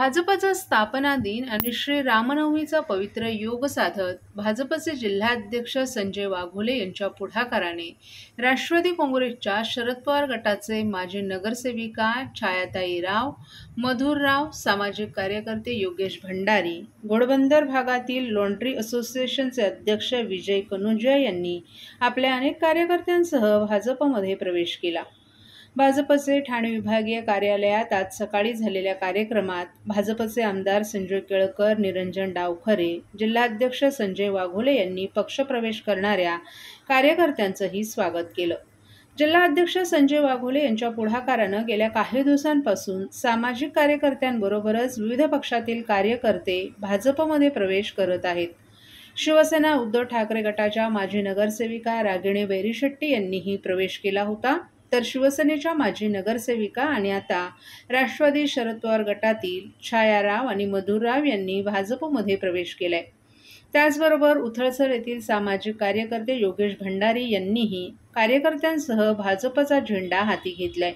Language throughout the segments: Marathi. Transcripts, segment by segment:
भाजपचा स्थापना दिन आणि श्री रामनवमीचा पवित्र योग साधत भाजपचे जिल्हाध्यक्ष संजय वाघोले यांच्या पुढाकाराने राष्ट्रवादी काँग्रेसच्या शरद पवार गटाचे माजी नगरसेविका छायाताई राव, मधुर राव, सामाजिक कार्यकर्ते योगेश भंडारी, घोडबंदर भागातील लॉन्ड्री असोसिएशनचे अध्यक्ष विजय कनोजिया यांनी आपल्या अनेक कार्यकर्त्यांसह भाजपमध्ये प्रवेश केला। भाजपचे ठाणे विभागीय कार्यालयात आज सकाळी झालेल्या कार्यक्रमात भाजपचे आमदार संजय केळकर, निरंजन डावखरे, जिल्हाध्यक्ष संजय वाघोले यांनी पक्षप्रवेश करणाऱ्या कार्यकर्त्यांचंही स्वागत केलं। जिल्हाध्यक्ष संजय वाघोले यांच्या पुढाकारानं गेल्या काही दिवसांपासून सामाजिक कार्यकर्त्यांबरोबरच विविध पक्षातील कार्यकर्ते भाजपमध्ये प्रवेश करत आहेत। शिवसेना उद्धव ठाकरे गटाच्या माजी नगरसेविका रागिणी बैरीशेट्टी यांनीही प्रवेश केला होता, तर शिवसेनेच्या माजी नगरसेविका आणि आता राष्ट्रवादी शरद पवार गटातील छाया राव आणि मधुर राव यांनी भाजपमध्ये प्रवेश केलाय। त्याचबरोबर उथळसर येथील सामाजिक कार्यकर्ते योगेश भंडारी यांनीही कार्यकर्त्यांसह भाजपचा झेंडा हाती घेतलाय।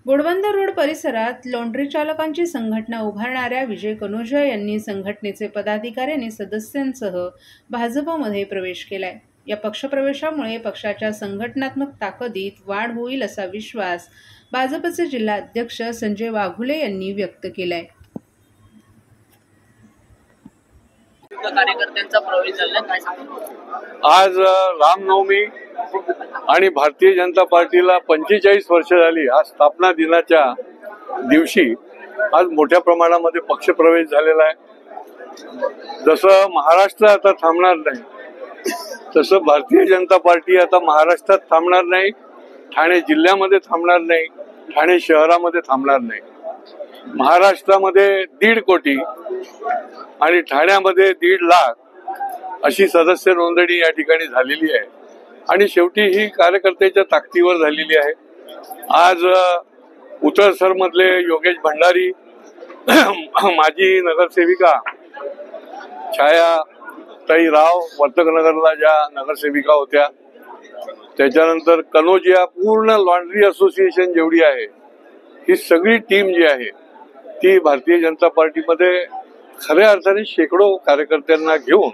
घोडबंदर रोड परिसरात लॉन्ड्री चालकांची संघटना उभारणाऱ्या विजय कनोजिया यांनी संघटनेचे पदाधिकारी आणि सदस्यांसह भाजपमध्ये प्रवेश केलाय। या पक्षप्रवेशामुळे पक्षाच्या संघटनात्मक ताकदीत वाढ होईल असा विश्वास भाजपचे जिल्हाध्यक्ष संजय वाघोले यांनी व्यक्त केलाय। कार्यकर्त्यांचा प्रवेश झाला काय सांगता? आज रामनवमी आणि भारतीय जनता पार्टीला 45 वर्ष झाली। आज स्थापना दिनाच्या दिवशी आज मोठ्या प्रमाणामध्ये पक्षप्रवेश झालेला आहे। जसं महाराष्ट्र आता थांबणार नाही तसं भारतीय जनता पार्टी आता महाराष्ट्रात थांबणार नाही, ठाणे जिल्ह्यामध्ये थांबणार नाही, ठाणे शहरामध्ये थांबणार नाही। महाराष्ट्रामध्ये 1.5 कोटी आणि ठाण्यामध्ये 1.5 लाख अशी सदस्य नोंदणी या ठिकाणी झालेली आहे आणि शेवटी ही कार्यकर्त्याच्या ताकदीवर झालेली आहे। आज उतरसर मधले योगेश भंडारी, माजी नगरसेविका छाया ताई राव, वर्तकनगरला ज्या नगरसेविका होत्या, त्याच्यानंतर कनोजिया, पूर्ण लॉन्ड्री असोसिएशन जेवढी आहे ही सगळी टीम जी आहे ती भारतीय जनता पार्टीमध्ये खऱ्या अर्थाने शेकडो कार्यकर्त्यांना घेऊन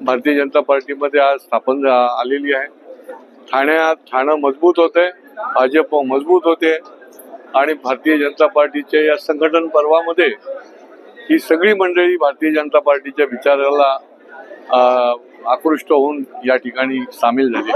भारतीय जनता पार्टीमध्ये आज स्थापन आलेली आहे। ठाणं मजबूत होते, भाजप मजबूत होते आणि भारतीय जनता पार्टीच्या या संघटन पर्वामध्ये ही सगळी मंडळी भारतीय जनता पार्टीच्या विचाराला आकृष्ट होऊन या ठिकाणी सामील झाले।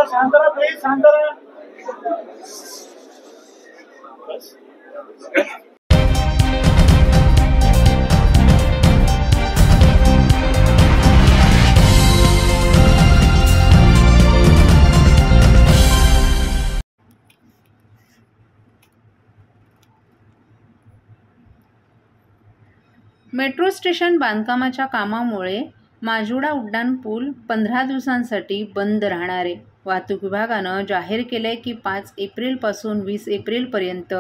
मेट्रो स्टेशन बांधकामाच्या कामामुळे माजुडा उड्डाणपूल 15 दिवसांसाठी बंद राहणार आहे। वाहतूक विभागानं जाहीर केलंय की 5 एप्रिलपासून 20 एप्रिलपर्यंत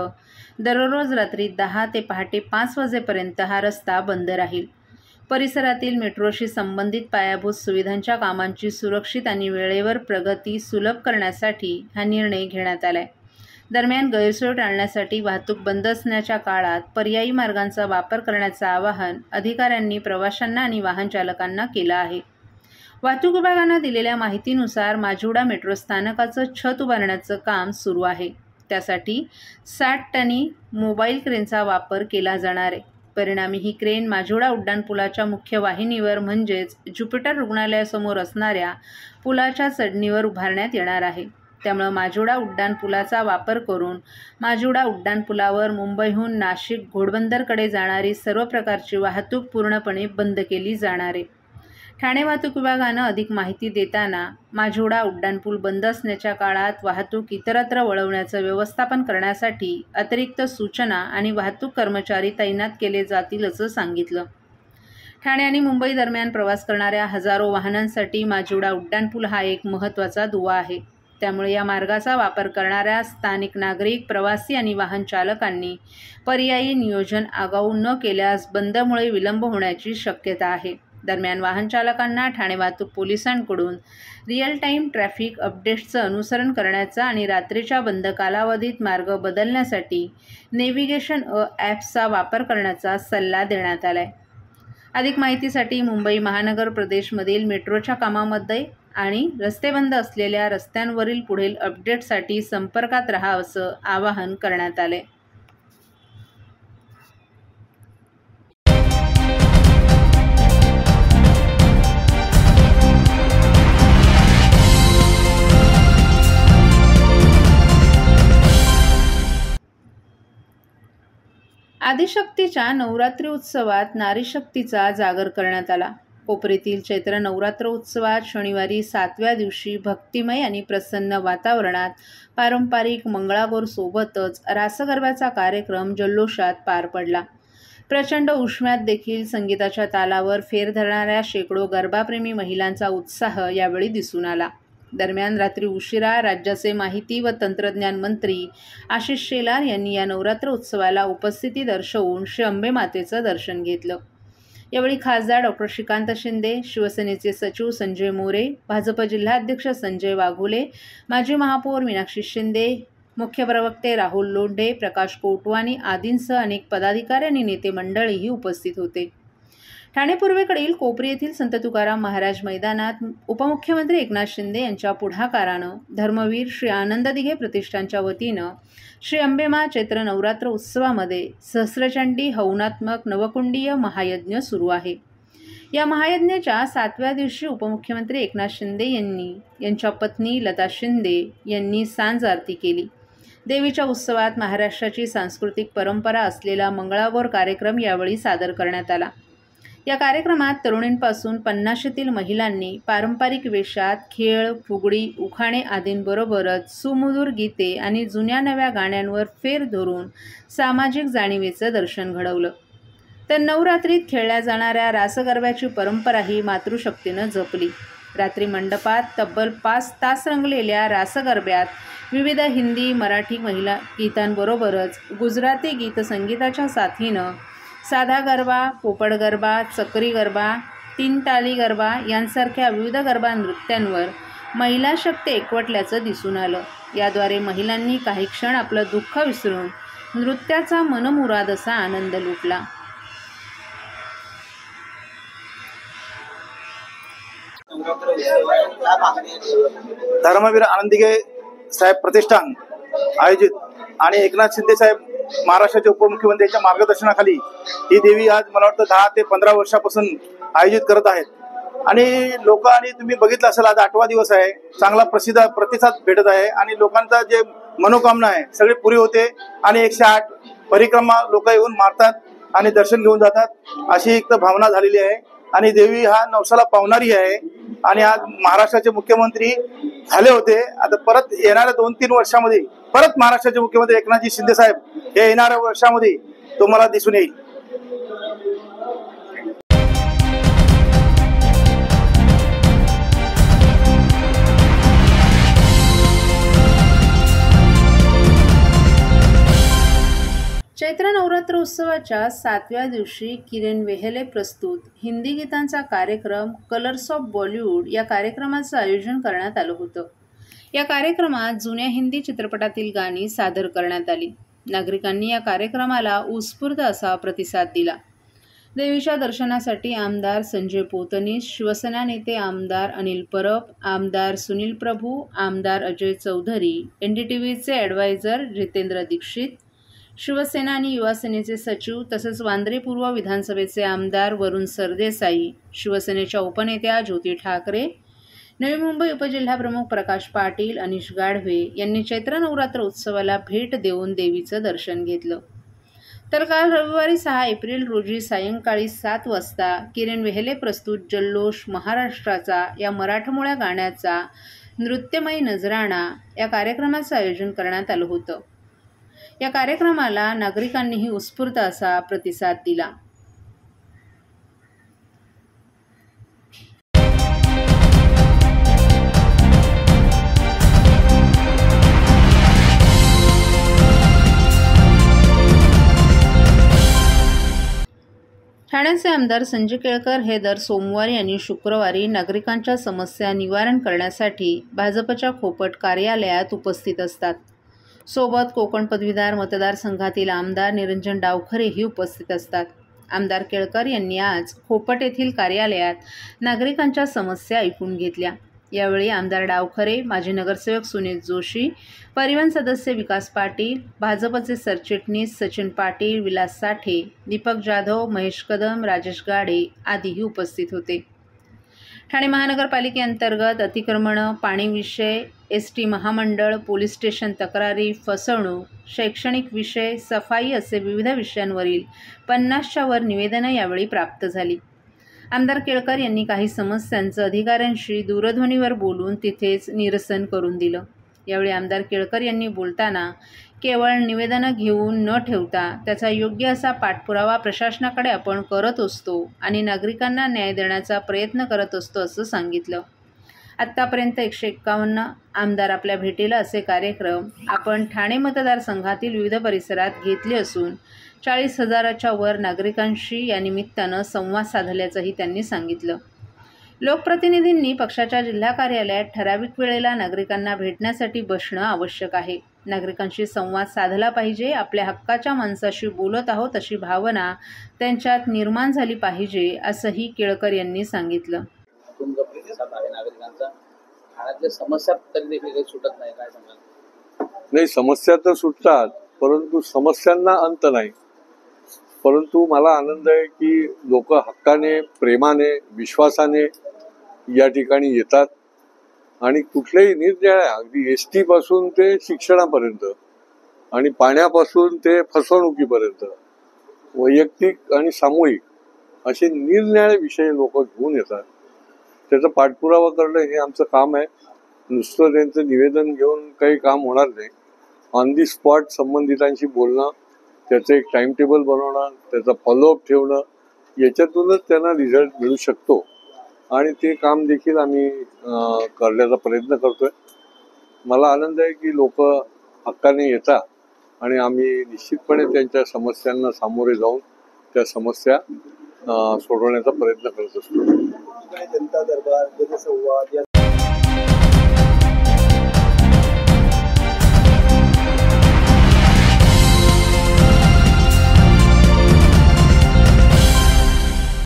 दररोज रात्री 10 ते पहाटे 5 वाजेपर्यंत हा रस्ता बंद राहील। परिसरातील मेट्रोशी संबंधित पायाभूत सुविधांच्या कामांची सुरक्षित आणि वेळेवर प्रगती सुलभ करण्यासाठी हा निर्णय घेण्यात आलाय। दरम्यान गैरसोय टाळण्यासाठी वाहतूक बंद असण्याच्या काळात पर्यायी मार्गांचा वापर करण्याचं आवाहन अधिकाऱ्यांनी प्रवाशांना आणि वाहन चालकांना केलं आहे। वाहतूक विभागानं दिलेल्या माहितीनुसार माजुडा मेट्रो स्थानकाचं छत उभारण्याचं काम सुरू आहे। त्यासाठी 60 टनी मोबाईल क्रेनचा वापर केला जाणार आहे। परिणामी ही क्रेन माजुडा उड्डाणपुलाच्या मुख्य वाहिनीवर म्हणजेच ज्युपिटर रुग्णालयासमोर असणाऱ्या पुलाच्या चढणीवर उभारण्यात येणार आहे। त्यामुळे माजुडा उड्डाणपुलाचा वापर करून माजुडा उड्डाणपुलावर मुंबईहून नाशिक घोडबंदरकडे जाणारी सर्व प्रकारची वाहतूक पूर्णपणे बंद केली जाणार आहे। ठाणे वाहतूक विभागानं अधिक माहिती देताना माजुडा उड्डाणपूल बंद असण्याच्या काळात वाहतूक इतरत्र वळवण्याचं व्यवस्थापन करण्यासाठी अतिरिक्त सूचना आणि वाहतूक कर्मचारी तैनात केले जातील असं सांगितलं। ठाणे आणि मुंबई दरम्यान प्रवास करणाऱ्या हजारो वाहनांसाठी माजुडा उड्डाणपूल हा एक महत्त्वाचा दुवा आहे। त्यामुळे या मार्गाचा वापर करणाऱ्या स्थानिक नागरिक, प्रवासी आणि वाहन चालकांनी पर्यायी नियोजन आगाऊ न केल्यास बंदमुळे विलंब होण्याची शक्यता आहे। दरम्यान वाहन चालकांना ठाणे वाहतूक पोलिसांकडून रिअल टाईम ट्रॅफिक अपडेट्सचं अनुसरण करण्याचा आणि रात्रीच्या बंद कालावधीत मार्ग बदलण्यासाठी नेव्हिगेशन ॲप्सचा वापर करण्याचा सल्ला देण्यात आला आहे. अधिक माहितीसाठी मुंबई महानगर प्रदेशमधील मेट्रोच्या कामामध्ये आणि रस्ते बंद असलेल्या रस्त्यांवरील पुढील अपडेटसाठी संपर्कात राहा असं आवाहन करण्यात आले. आदिशक्तीच्या नवरात्री उत्सवात नारीशक्तीचा जागर करण्यात आला. कोपरीतील चैत्र नवरात्र उत्सवात शनिवारी 7व्या दिवशी भक्तिमय आणि प्रसन्न वातावरणात पारंपरिक मंगळागौर सोबतच रासगरब्याचा कार्यक्रम जल्लोषात पार पडला. प्रचंड उष्म्यात देखील संगीताच्या तालावर फेर धरणाऱ्या शेकडो गरबाप्रेमी महिलांचा उत्साह यावेळी दिसून आला. दरम्यान रात्री उशिरा राज्याचे माहिती व तंत्रज्ञान मंत्री आशिष शेलार यांनी या नवरात्र उत्सवाला उपस्थिती दर्शवून श्री अंबे मातेचं दर्शन घेतलं. यावेळी खासदार डॉ. श्रीकांत शिंदे, शिवसेनेचे सचिव संजय मोरे, भाजप जिल्हाध्यक्ष संजय वाघोले, माजी महापौर मीनाक्षी शिंदे, मुख्य प्रवक्ते राहुल लोंढे, प्रकाश कोटवानी आदींसह अनेक पदाधिकारी आणि नेते मंडळीही उपस्थित होते. ठाणे पूर्वेकडील कोपरी येथील संत तुकाराम महाराज मैदानात उपमुख्यमंत्री एकनाथ शिंदे यांच्या पुढाकारानं धर्मवीर श्री आनंद दिघे प्रतिष्ठानच्या वतीनं श्री अंबेमा चैत्र नवरात्र उत्सवामध्ये सहस्रचंडी हवनात्मक नवकुंडीय महायज्ञ सुरू आहे. या महायज्ञाच्या 7व्या दिवशी उपमुख्यमंत्री एकनाथ शिंदे यांच्या पत्नी लता शिंदे यांनी सांज आरती केली. देवीच्या उत्सवात महाराष्ट्राची सांस्कृतिक परंपरा असलेला मंगळागौर कार्यक्रम यावेळी सादर करण्यात आला. या कार्यक्रमात तरुणींपासून 50तील महिलांनी पारंपरिक वेशात खेळ, फुगडी, उखाणे आदींबरोबरच सुमधुर गीते आणि जुन्या नव्या गाण्यांवर फेर धरून सामाजिक जाणीवेचं दर्शन घडवलं. तर नवरात्रीत खेळल्या जाणाऱ्या रासगरब्याची परंपराही मातृशक्तीनं जपली. रात्री मंडपात तब्बल 5 तास रंगलेल्या रासगरब्यात विविध हिंदी, मराठी महिला गीतांबरोबरच गुजराती गीतसंगीताच्या साथीनं साधा गरबा, पोपट गरबा, चक्री गरबा, 3 ताली गरबा यांसारख्या विविध गरबा नृत्यांवर महिला शक्ती एकवटल्याचं दिसून आलं. याद्वारे महिलांनी काही क्षण आपलं दुःख विसरून नृत्याचा मनमुराद असा आनंद लुटला. धर्मवीर आनंद दिघे साहेब प्रतिष्ठान आयोजित आणि एकनाथ शिंदे साहेब महाराष्ट्राचे उपमुख्यमंत्र्यांच्या मार्गदर्शनाखाली ही देवी आज मला वाटतं 10 ते 15 वर्षापासून आयोजित करत आहेत. आणि लोकांनी तुम्ही बघितलं असेल आज 8वा दिवस आहे. चांगला प्रतिसाद भेटत आहे आणि लोकांचा जे मनोकामना आहे सगळी पुरी होते आणि 108 परिक्रमा लोक येऊन मारतात आणि दर्शन घेऊन जातात अशी एक भावना झालेली आहे. आणि देवी हा नवसाला पावणारी आहे. आणि आज महाराष्ट्राचे मुख्यमंत्री झाले होते. आता परत येणाऱ्या 2-3 वर्षामध्ये परत महाराष्ट्राचे मुख्यमंत्री एकनाथजी शिंदे साहेब हे येणाऱ्या वर्षामध्ये तुम्हाला दिसून येईल. चैत्र नवरात्र उत्सवाच्या 7व्या दिवशी किरण वेहेले प्रस्तुत हिंदी गीतांचा कार्यक्रम कलर्स ऑफ बॉलिवूड या कार्यक्रमाचं आयोजन करण्यात आलं होतं. या कार्यक्रमात जुन्या हिंदी चित्रपटातील गाणी सादर करण्यात आली. नागरिकांनी या कार्यक्रमाला उत्स्फूर्त असा प्रतिसाद दिला. देवीच्या दर्शनासाठी आमदार संजय पोतनीस, शिवसेना नेते आमदार अनिल परब, आमदार सुनील प्रभू, आमदार अजय चौधरी, NDTVचे ॲडवायझर जितेंद्र दीक्षित, शिवसेना आणि युवा सेनेचे सचिव तसंच वांद्रे पूर्व विधानसभेचे आमदार वरुण सरदेसाई, शिवसेनेच्या उपनेत्या ज्योती ठाकरे, नवी मुंबई उपजिल्हाप्रमुख प्रकाश पाटील, अनिश गाढवे यांनी चैत्र नवरात्र उत्सवाला भेट देऊन देवीचं दर्शन घेतलं. तर काल रविवारी 6 एप्रिल रोजी सायंकाळी 7 वाजता किरण वेहेले प्रस्तुत जल्लोष महाराष्ट्राचा या मराठमोळ्या गाण्याचा नृत्यमय नजराणा या कार्यक्रमाचं आयोजन करण्यात आलं होतं. या कार्यक्रमाला नागरिकांनीही उत्स्फूर्त असा प्रतिसाद दिला. ठाणे माढ्याचे आमदार संजय केळकर हे दर सोमवारी आणि शुक्रवारी नागरिकांच्या समस्या निवारण करण्यासाठी भाजपच्या खोपट कार्यालयात उपस्थित असतात. सोबत कोकण पदवीधर मतदारसंघातील आमदार निरंजन डावखरेही उपस्थित असतात. आमदार केळकर यांनी आज खोपट येथील कार्यालयात नागरिकांच्या समस्या ऐकून घेतल्या. यावेळी आमदार डावखरे, माजी नगरसेवक सुनील जोशी, परिवहन सदस्य विकास पाटील, भाजपचे सरचिटणीस सचिन पाटील, विलास साठे, दीपक जाधव, महेश कदम, राजेश गाडे आदीही उपस्थित होते. ठाणे महानगरपालिकेअंतर्गत अतिक्रमण, पाणी विषय, एसटी महामंडळ, पोलीस स्टेशन तक्रारी, फसवणूक, शैक्षणिक विषय, सफाई असे विविध विषयांवरील 50च्या वर निवेदनं यावेळी प्राप्त झाली. आमदार केळकर यांनी काही समस्यांचं अधिकाऱ्यांशी दूरध्वनीवर बोलून तिथेच निरसन करून दिलं. यावेळी आमदार केळकर यांनी बोलताना केवळ निवेदनं घेऊन न ठेवता त्याचा योग्य असा पाठपुरावा प्रशासनाकडे आपण करत असतो आणि नागरिकांना न्याय देण्याचा प्रयत्न करत असतो असं सांगितलं. आत्तापर्यंत 151 आमदार आपल्या भेटीला असे कार्यक्रम आपण ठाणे मतदारसंघातील विविध परिसरात घेतले असून 40,000च्या वर नागरिकांशी या निमित्तानं संवाद साधल्याचंही त्यांनी सांगितलं. लोकप्रतिनिधींनी पक्षाच्या जिल्हा कार्यालयात ठराविक वेळेला नागरिकांना भेटण्यासाठी बसणं आवश्यक आहे. नागरिकांशी संवाद साधला पाहिजे. आपल्या हक्काच्या माणसाशी बोलत आहोत अशी भावना त्यांच्यात निर्माण झाली पाहिजे असंही केळकर यांनी सांगितलं. तुमचा प्रतिसाद आहे नागरिकांचा, ठाण्यातल्या समस्या तरी देखील काही सुटत नाही, काय सांगाल? नाही, समस्या तर सुटतात, परंतु समस्यांना अंत नाही. परंतु मला आनंद आहे की लोक हक्काने, प्रेमाने, विश्वासाने या ठिकाणी येतात आणि कुठलेही निरनिराळ्या, अगदी एसटी पासून ते शिक्षणापर्यंत आणि पाण्यापासून ते फसवणुकीपर्यंत, वैयक्तिक आणि सामूहिक असे निरनिराळे विषय लोक घेऊन येतात. त्याचा पाठपुरावा करणं हे आमचं काम आहे. नुसतं त्यांचं निवेदन घेऊन काही काम होणार नाही. ऑन दी स्पॉट संबंधितांशी बोलणं, त्याचं एक टाइम टेबल बनवणं, त्याचा फॉलोअप ठेवणं, याच्यातूनच त्यांना रिझल्ट मिळू शकतो आणि ते काम देखील आम्ही करण्याचा प्रयत्न करतोय. मला आनंद आहे की लोक हक्काने येतात आणि आम्ही निश्चितपणे त्यांच्या समस्यांना सामोरे जाऊन त्या समस्या सोडवण्याचा प्रयत्न करत असतो. जनता दरबार, जनसंवाद